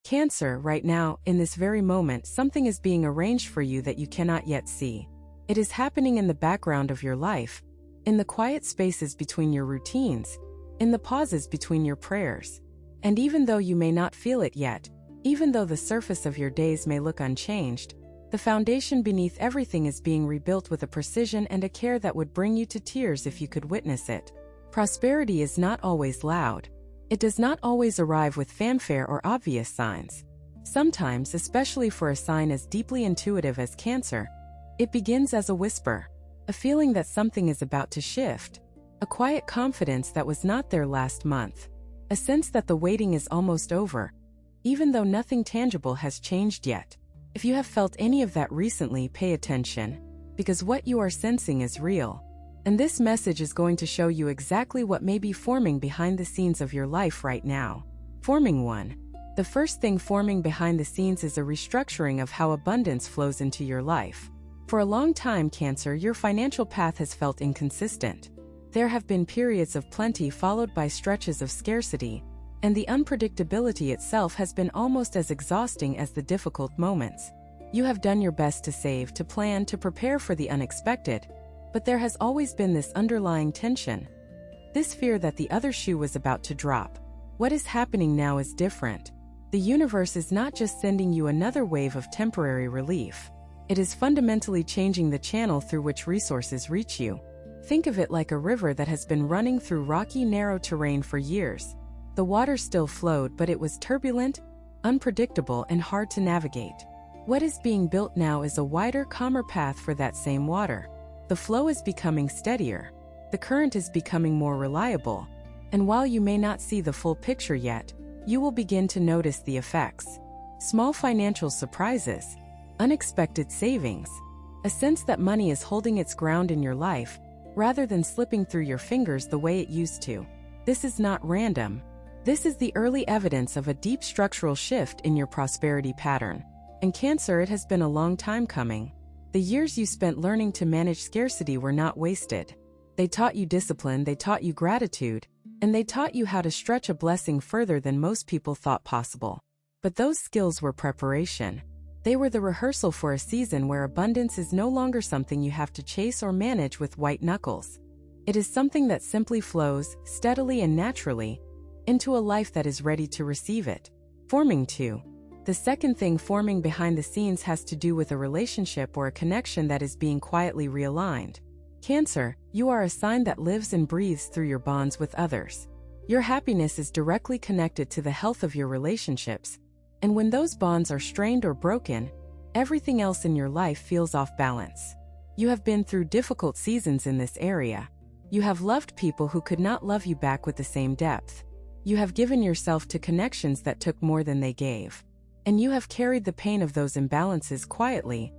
Cancer, right now, in this very moment, something is being arranged for you that you cannot yet see. It is happening in the background of your life, in the quiet spaces between your routines, in the pauses between your prayers. And even though you may not feel it yet, even though the surface of your days may look unchanged, the foundation beneath everything is being rebuilt with a precision and a care that would bring you to tears if you could witness it. Prosperity is not always loud. It does not always arrive with fanfare or obvious signs. Sometimes, especially for a sign as deeply intuitive as Cancer, it begins as a whisper, a feeling that something is about to shift, a quiet confidence that was not there last month, a sense that the waiting is almost over, even though nothing tangible has changed yet. If you have felt any of that recently, pay attention, because what you are sensing is real. And this message is going to show you exactly what may be forming behind the scenes of your life right now. Forming 1. The first thing forming behind the scenes is a restructuring of how abundance flows into your life. For a long time, Cancer, your financial path has felt inconsistent. There have been periods of plenty followed by stretches of scarcity, and the unpredictability itself has been almost as exhausting as the difficult moments. You have done your best to save, to plan, to prepare for the unexpected, but there has always been this underlying tension, this fear that the other shoe was about to drop. What is happening now is different. The universe is not just sending you another wave of temporary relief. It is fundamentally changing the channel through which resources reach you. Think of it like a river that has been running through rocky, narrow terrain for years. The water still flowed, but it was turbulent, unpredictable, and hard to navigate. What is being built now is a wider, calmer path for that same water. The flow is becoming steadier. The current is becoming more reliable. And while you may not see the full picture yet, you will begin to notice the effects. Small financial surprises, unexpected savings, a sense that money is holding its ground in your life, rather than slipping through your fingers the way it used to. This is not random. This is the early evidence of a deep structural shift in your prosperity pattern. And Cancer, it has been a long time coming. The years you spent learning to manage scarcity were not wasted. They taught you discipline, they taught you gratitude, and they taught you how to stretch a blessing further than most people thought possible. But those skills were preparation. They were the rehearsal for a season where abundance is no longer something you have to chase or manage with white knuckles. It is something that simply flows, steadily and naturally, into a life that is ready to receive it. Forming 2. The second thing forming behind the scenes has to do with a relationship or a connection that is being quietly realigned. Cancer, you are a sign that lives and breathes through your bonds with others. Your happiness is directly connected to the health of your relationships, and when those bonds are strained or broken, everything else in your life feels off balance. You have been through difficult seasons in this area. You have loved people who could not love you back with the same depth. You have given yourself to connections that took more than they gave. And you have carried the pain of those imbalances quietly,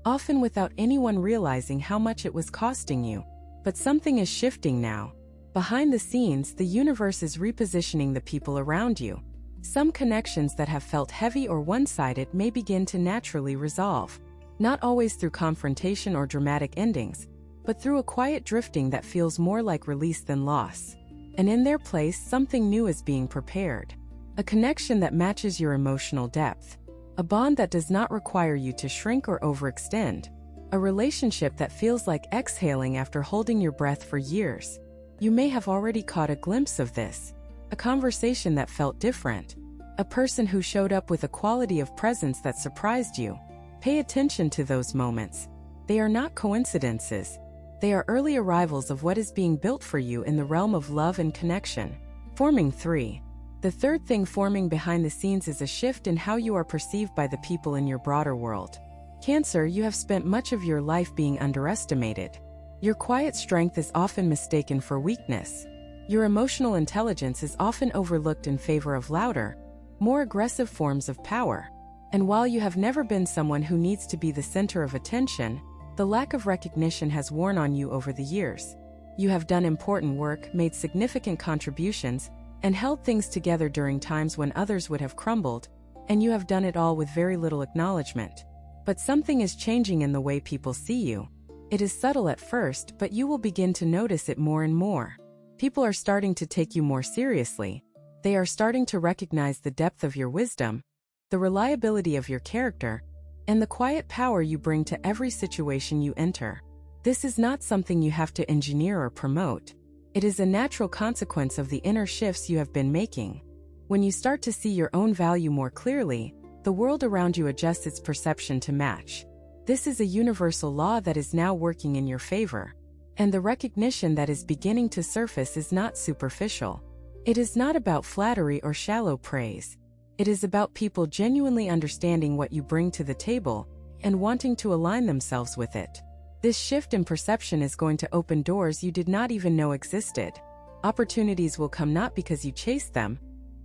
often without anyone realizing how much it was costing you. But something is shifting now. Behind the scenes, the universe is repositioning the people around you. Some connections that have felt heavy or one-sided may begin to naturally resolve, not always through confrontation or dramatic endings, but through a quiet drifting that feels more like release than loss. And in their place, something new is being prepared. A connection that matches your emotional depth. A bond that does not require you to shrink or overextend. A relationship that feels like exhaling after holding your breath for years. You may have already caught a glimpse of this. A conversation that felt different. A person who showed up with a quality of presence that surprised you. Pay attention to those moments. They are not coincidences. They are early arrivals of what is being built for you in the realm of love and connection. Forming 3. The third thing forming behind the scenes is a shift in how you are perceived by the people in your broader world. Cancer, you have spent much of your life being underestimated. Your quiet strength is often mistaken for weakness. Your emotional intelligence is often overlooked in favor of louder, more aggressive forms of power. And while you have never been someone who needs to be the center of attention, the lack of recognition has worn on you over the years. You have done important work, made significant contributions, and held things together during times when others would have crumbled, and you have done it all with very little acknowledgement. But something is changing in the way people see you. It is subtle at first, but you will begin to notice it more and more. People are starting to take you more seriously. They are starting to recognize the depth of your wisdom, the reliability of your character, and the quiet power you bring to every situation you enter. This is not something you have to engineer or promote. It is a natural consequence of the inner shifts you have been making. When you start to see your own value more clearly, the world around you adjusts its perception to match. This is a universal law that is now working in your favor. And the recognition that is beginning to surface is not superficial. It is not about flattery or shallow praise. It is about people genuinely understanding what you bring to the table and wanting to align themselves with it. This shift in perception is going to open doors you did not even know existed. Opportunities will come not because you chased them,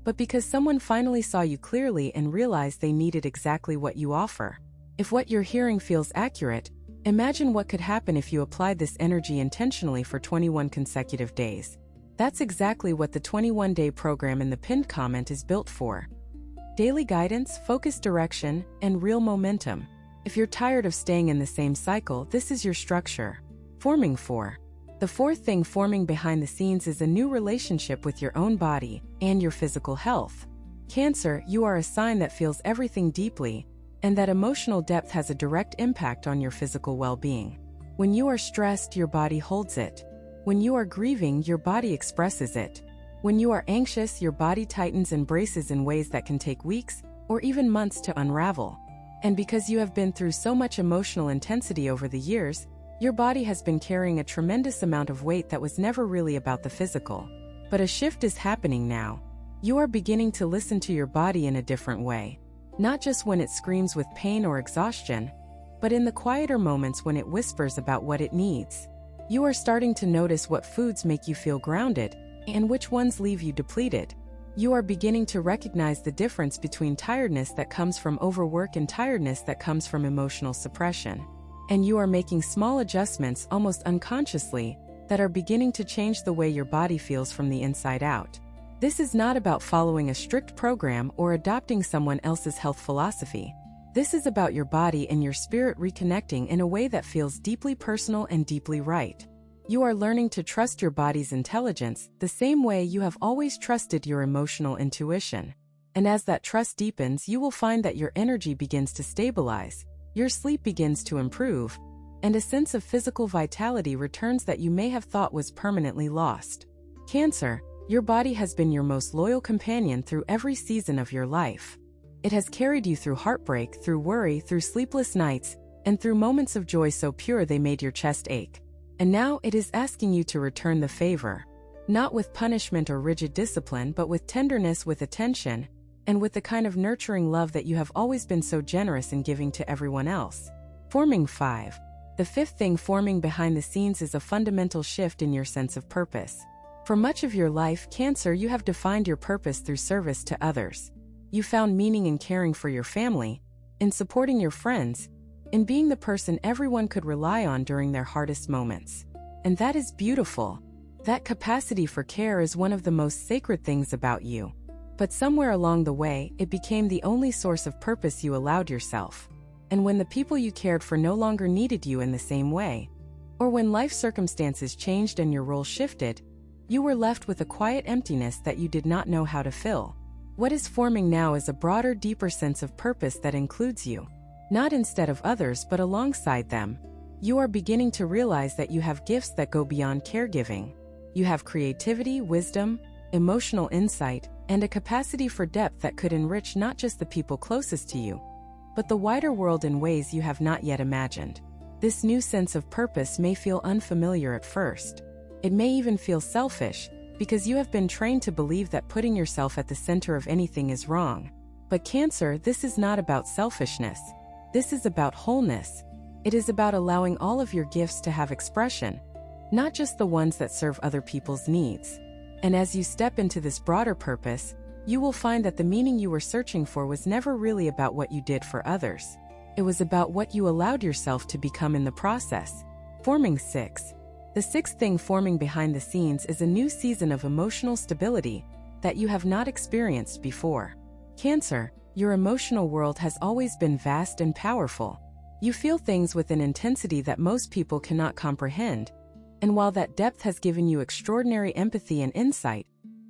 but because someone finally saw you clearly and realized they needed exactly what you offer. If what you're hearing feels accurate, imagine what could happen if you applied this energy intentionally for 21 consecutive days. That's exactly what the 21-day program in the pinned comment is built for. Daily guidance, focused direction, and real momentum. If you're tired of staying in the same cycle, this is your structure. Forming 4. The fourth thing forming behind the scenes is a new relationship with your own body and your physical health. Cancer, you are a sign that feels everything deeply, and that emotional depth has a direct impact on your physical well-being. When you are stressed, your body holds it. When you are grieving, your body expresses it. When you are anxious, your body tightens and braces in ways that can take weeks or even months to unravel. And because you have been through so much emotional intensity over the years, your body has been carrying a tremendous amount of weight that was never really about the physical. But a shift is happening now. You are beginning to listen to your body in a different way. Not just when it screams with pain or exhaustion, but in the quieter moments when it whispers about what it needs. You are starting to notice what foods make you feel grounded and which ones leave you depleted. You are beginning to recognize the difference between tiredness that comes from overwork and tiredness that comes from emotional suppression. And you are making small adjustments almost unconsciously that are beginning to change the way your body feels from the inside out. This is not about following a strict program or adopting someone else's health philosophy. This is about your body and your spirit reconnecting in a way that feels deeply personal and deeply right. You are learning to trust your body's intelligence the same way you have always trusted your emotional intuition. And as that trust deepens, you will find that your energy begins to stabilize, your sleep begins to improve, and a sense of physical vitality returns that you may have thought was permanently lost. Cancer, your body has been your most loyal companion through every season of your life. It has carried you through heartbreak, through worry, through sleepless nights, and through moments of joy so pure they made your chest ache. And now it is asking you to return the favor. Not with punishment or rigid discipline, but with tenderness, with attention, and with the kind of nurturing love that you have always been so generous in giving to everyone else. Forming 5. The fifth thing forming behind the scenes is a fundamental shift in your sense of purpose. For much of your life, Cancer, you have defined your purpose through service to others. You found meaning in caring for your family, in supporting your friends, in being the person everyone could rely on during their hardest moments. And that is beautiful. That capacity for care is one of the most sacred things about you. But somewhere along the way, it became the only source of purpose you allowed yourself. And when the people you cared for no longer needed you in the same way, or when life circumstances changed and your role shifted, you were left with a quiet emptiness that you did not know how to fill. What is forming now is a broader, deeper sense of purpose that includes you. Not instead of others, but alongside them. You are beginning to realize that you have gifts that go beyond caregiving. You have creativity, wisdom, emotional insight, and a capacity for depth that could enrich not just the people closest to you, but the wider world in ways you have not yet imagined. This new sense of purpose may feel unfamiliar at first. It may even feel selfish, because you have been trained to believe that putting yourself at the center of anything is wrong. But Cancer, this is not about selfishness. This is about wholeness. It is about allowing all of your gifts to have expression, not just the ones that serve other people's needs. And as you step into this broader purpose, you will find that the meaning you were searching for was never really about what you did for others. It was about what you allowed yourself to become in the process. Forming 6. The sixth thing forming behind the scenes is a new season of emotional stability that you have not experienced before. Cancer, your emotional world has always been vast and powerful. You feel things with an intensity that most people cannot comprehend. And while that depth has given you extraordinary empathy and insight,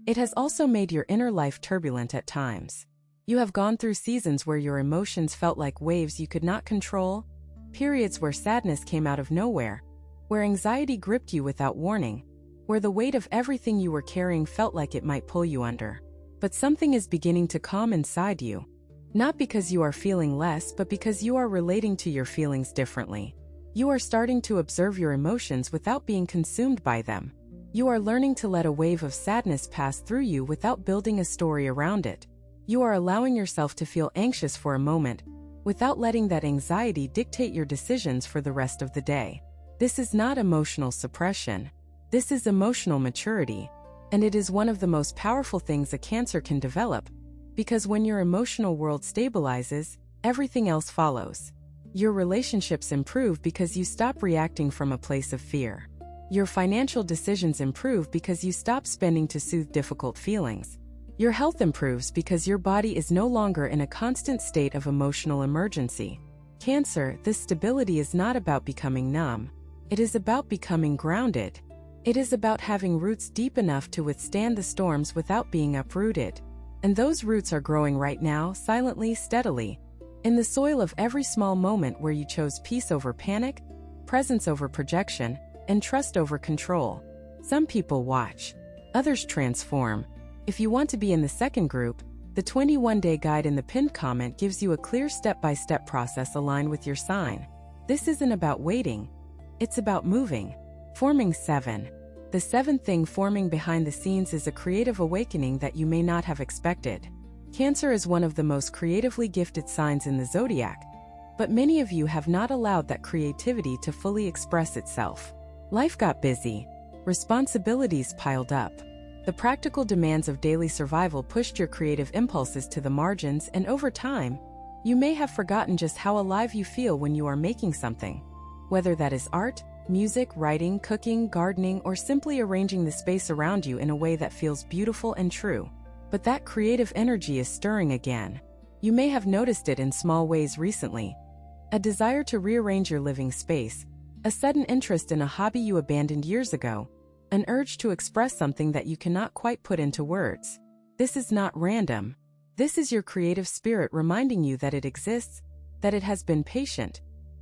it has also made your inner life turbulent at times. You have gone through seasons where your emotions felt like waves you could not control, periods where sadness came out of nowhere, where anxiety gripped you without warning, where the weight of everything you were carrying felt like it might pull you under. But something is beginning to calm inside you. Not because you are feeling less, but because you are relating to your feelings differently. You are starting to observe your emotions without being consumed by them. You are learning to let a wave of sadness pass through you without building a story around it. You are allowing yourself to feel anxious for a moment, without letting that anxiety dictate your decisions for the rest of the day. This is not emotional suppression. This is emotional maturity, and it is one of the most powerful things a Cancer can develop, because when your emotional world stabilizes, everything else follows. Your relationships improve because you stop reacting from a place of fear. Your financial decisions improve because you stop spending to soothe difficult feelings. Your health improves because your body is no longer in a constant state of emotional emergency. Cancer, this stability is not about becoming numb. It is about becoming grounded. It is about having roots deep enough to withstand the storms without being uprooted. And those roots are growing right now, silently, steadily, in the soil of every small moment where you chose peace over panic, presence over projection, and trust over control. Some people watch, others transform. If you want to be in the second group, the 21-day guide in the pinned comment gives you a clear step-by-step process aligned with your sign. This isn't about waiting. It's about moving. Forming 7. The seventh thing forming behind the scenes is a creative awakening that you may not have expected. Cancer is one of the most creatively gifted signs in the zodiac, but many of you have not allowed that creativity to fully express itself. Life got busy. Responsibilities piled up. The practical demands of daily survival pushed your creative impulses to the margins, and over time, you may have forgotten just how alive you feel when you are making something. Whether that is art, music, writing, cooking, gardening, or simply arranging the space around you in a way that feels beautiful and true. But that creative energy is stirring again. You may have noticed it in small ways recently. A desire to rearrange your living space, a sudden interest in a hobby you abandoned years ago, an urge to express something that you cannot quite put into words. This is not random. This is your creative spirit reminding you that it exists, that it has been patient,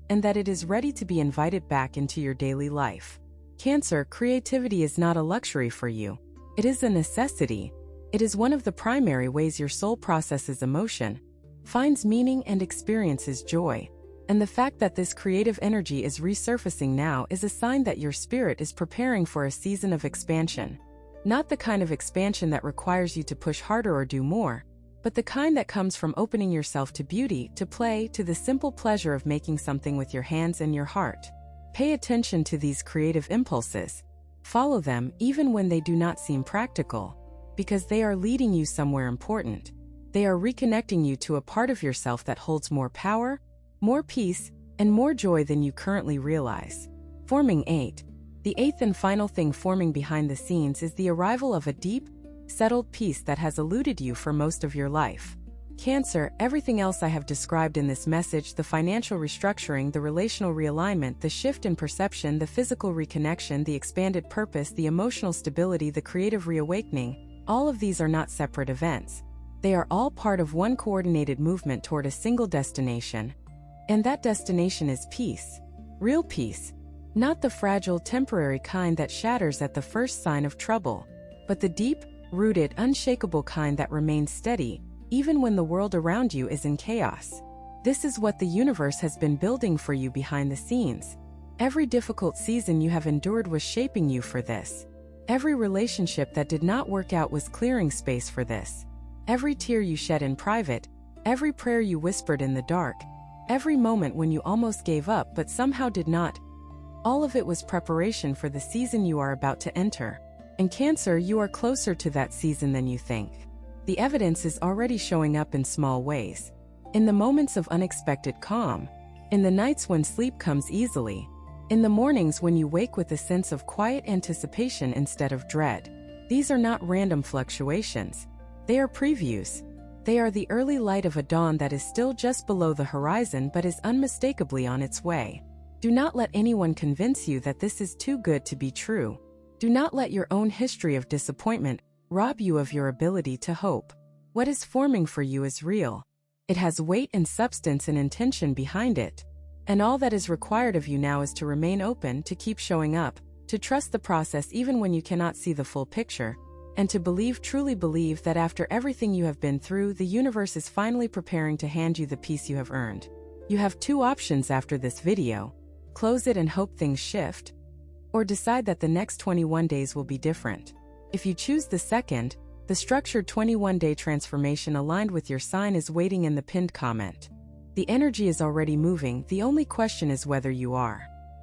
and that it is ready to be invited back into your daily life. Cancer, creativity is not a luxury for you. It is a necessity. It is one of the primary ways your soul processes emotion, finds meaning, and experiences joy. And the fact that this creative energy is resurfacing now is a sign that your spirit is preparing for a season of expansion. Not the kind of expansion that requires you to push harder or do more, but the kind that comes from opening yourself to beauty, to play, to the simple pleasure of making something with your hands and your heart. Pay attention to these creative impulses. Follow them even when they do not seem practical, because they are leading you somewhere important. They are reconnecting you to a part of yourself that holds more power, more peace, and more joy than you currently realize. Forming 8. The eighth and final thing forming behind the scenes is the arrival of a deep, settled peace that has eluded you for most of your life. Cancer, everything else I have described in this message, the financial restructuring, the relational realignment, the shift in perception, the physical reconnection, the expanded purpose, the emotional stability, the creative reawakening, all of these are not separate events. They are all part of one coordinated movement toward a single destination. And that destination is peace. Real peace. Not the fragile, temporary kind that shatters at the first sign of trouble, but the deep, rooted, unshakable kind that remains steady, even when the world around you is in chaos. This is what the universe has been building for you behind the scenes. Every difficult season you have endured was shaping you for this. Every relationship that did not work out was clearing space for this. Every tear you shed in private, every prayer you whispered in the dark, every moment when you almost gave up but somehow did not, all of it was preparation for the season you are about to enter. In Cancer, you are closer to that season than you think. The evidence is already showing up in small ways. In the moments of unexpected calm, in the nights when sleep comes easily, in the mornings when you wake with a sense of quiet anticipation instead of dread. These are not random fluctuations. They are previews. They are the early light of a dawn that is still just below the horizon but is unmistakably on its way. Do not let anyone convince you that this is too good to be true. Do not let your own history of disappointment rob you of your ability to hope. What is forming for you is real. It has weight and substance and intention behind it. And all that is required of you now is to remain open, to keep showing up, to trust the process even when you cannot see the full picture, and to believe, truly believe, that after everything you have been through, the universe is finally preparing to hand you the peace you have earned. You have two options after this video: close it and hope things shift, or decide that the next 21 days will be different. If you choose the second, the structured 21-day transformation aligned with your sign is waiting in the pinned comment. The energy is already moving, the only question is whether you are.